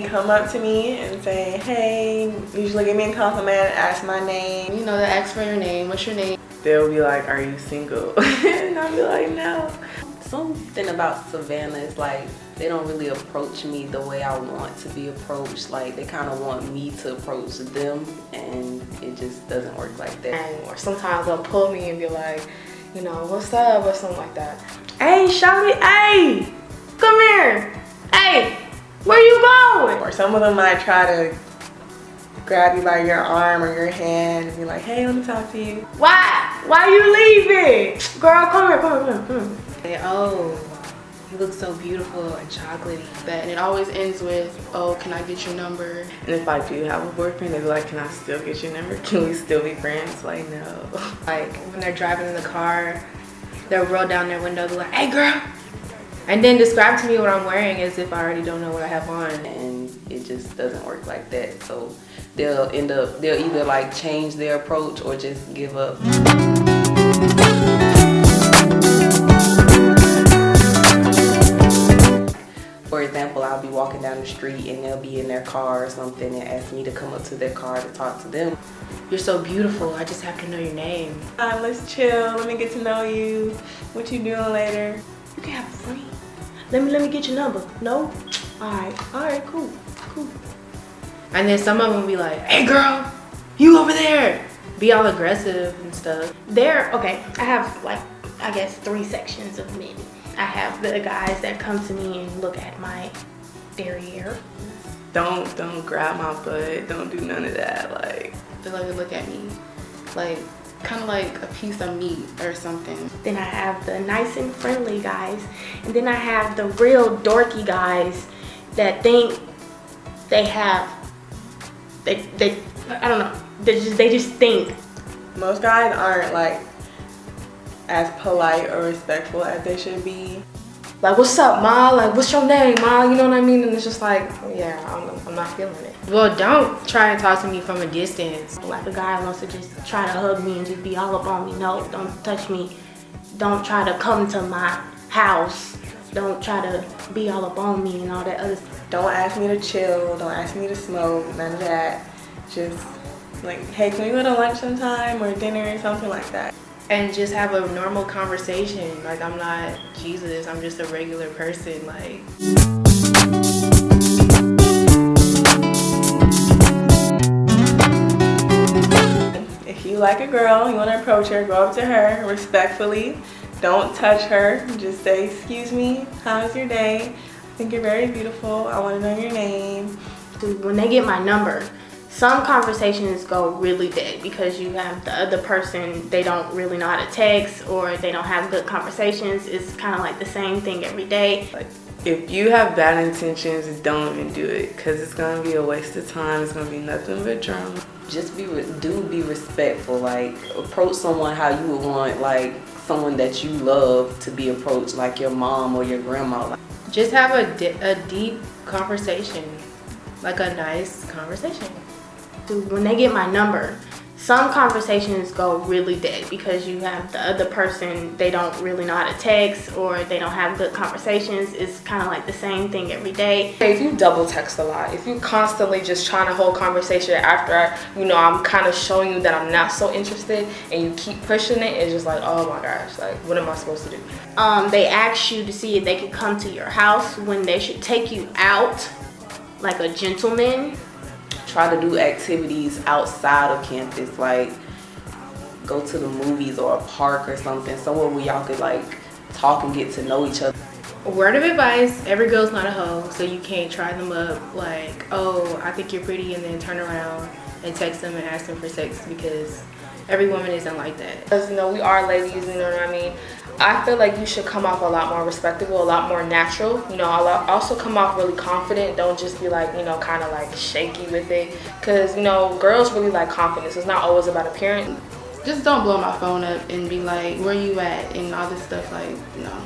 come up to me and say, hey, usually give me a compliment, ask my name. You know, they ask for your name. What's your name? They'll be like, are you single? And I'll be like, no. Something about Savannah is like, they don't really approach me the way I want to be approached. Like, they kind of want me to approach them, and it just doesn't work like that. Or sometimes they'll pull me and be like, you know, what's up, or something like that. Hey, shawty, hey, come here. Hey, where you going? Or some of them might try to grab you by your arm or your hand and be like, hey, let me talk to you. Why you leaving? Girl, come here, come here, come here. Say, oh, you look so beautiful and chocolatey. And it always ends with, oh, can I get your number? And if I do have a boyfriend, they'll be like, can I still get your number? Can we still be friends? Like, no. Like, when they're driving in the car, they'll roll down their window, be like, hey, girl. And then describe to me what I'm wearing as if I already don't know what I have on. And it just doesn't work like that. So they'll either like change their approach or just give up. For example, I'll be walking down the street and they'll be in their car or something and ask me to come up to their car to talk to them. You're so beautiful, I just have to know your name. Let's chill, let me get to know you. What you doing later? You can have a friend. Let me get your number. No? Alright, cool. And then some of them will be like, hey girl, you over there. Be all aggressive and stuff. Okay, I have like, I guess 3 sections of men. I have the guys that come to me and look at my derriere. Don't grab my butt, don't do none of that. Like, They like to look at me like, kind of like a piece of meat or something. Then I have the nice and friendly guys. And then I have the real dorky guys that think they have, I don't know, they just think. most guys aren't like as polite or respectful as they should be. Like, what's up, ma? Like, what's your name, ma? You know what I mean? And it's just like, yeah, I'm not feeling it. Well, don't try and talk to me from a distance. Like a guy wants to just try to hug me and just be all up on me. No, don't touch me. Don't try to come to my house. Don't try to be all up on me and all that other stuff. Don't ask me to chill, don't ask me to smoke, none of that. Just like, hey, can we go to lunch sometime or dinner or something like that? And just have a normal conversation. Like, I'm not Jesus, I'm just a regular person. Like, if you like a girl, you want to approach her, go up to her respectfully. Don't touch her. Just say, excuse me, how's your day? I think you're very beautiful. I want to know your name. When they get my number, some conversations go really dead because you have the other person, they don't really know how to text or they don't have good conversations. It's kind of like the same thing every day. Like, if you have bad intentions, don't even do it because it's going to be a waste of time. It's going to be nothing but drama. Just be respectful. Like, approach someone how you would want like someone that you love to be approached, like your mom or your grandma. just have a deep conversation, like a nice conversation. When they get my number, some conversations go really dead because you have the other person, they don't really know how to text or they don't have good conversations. It's kind of like the same thing every day. If you double text a lot, if you constantly just trying to hold conversation after, I'm kind of showing you that I'm not so interested and you keep pushing it, it's just like, oh my gosh, like what am I supposed to do? They ask you to see if they can come to your house when they should take you out like a gentleman. Try to do activities outside of campus, like go to the movies or a park or something, somewhere where y'all could like talk and get to know each other. Word of advice, every girl's not a hoe, so you can't try them up like, oh, I think you're pretty, and then turn around and text them and ask them for sex, because every woman isn't like that. Because, we are ladies, you know what I mean? I feel like you should come off a lot more respectable, a lot more natural. Also come off really confident. Don't just be like, kind of like shaky with it. Because, girls really like confidence. It's not always about appearance. Just don't blow my phone up and be like, where you at? And all this stuff, like, no.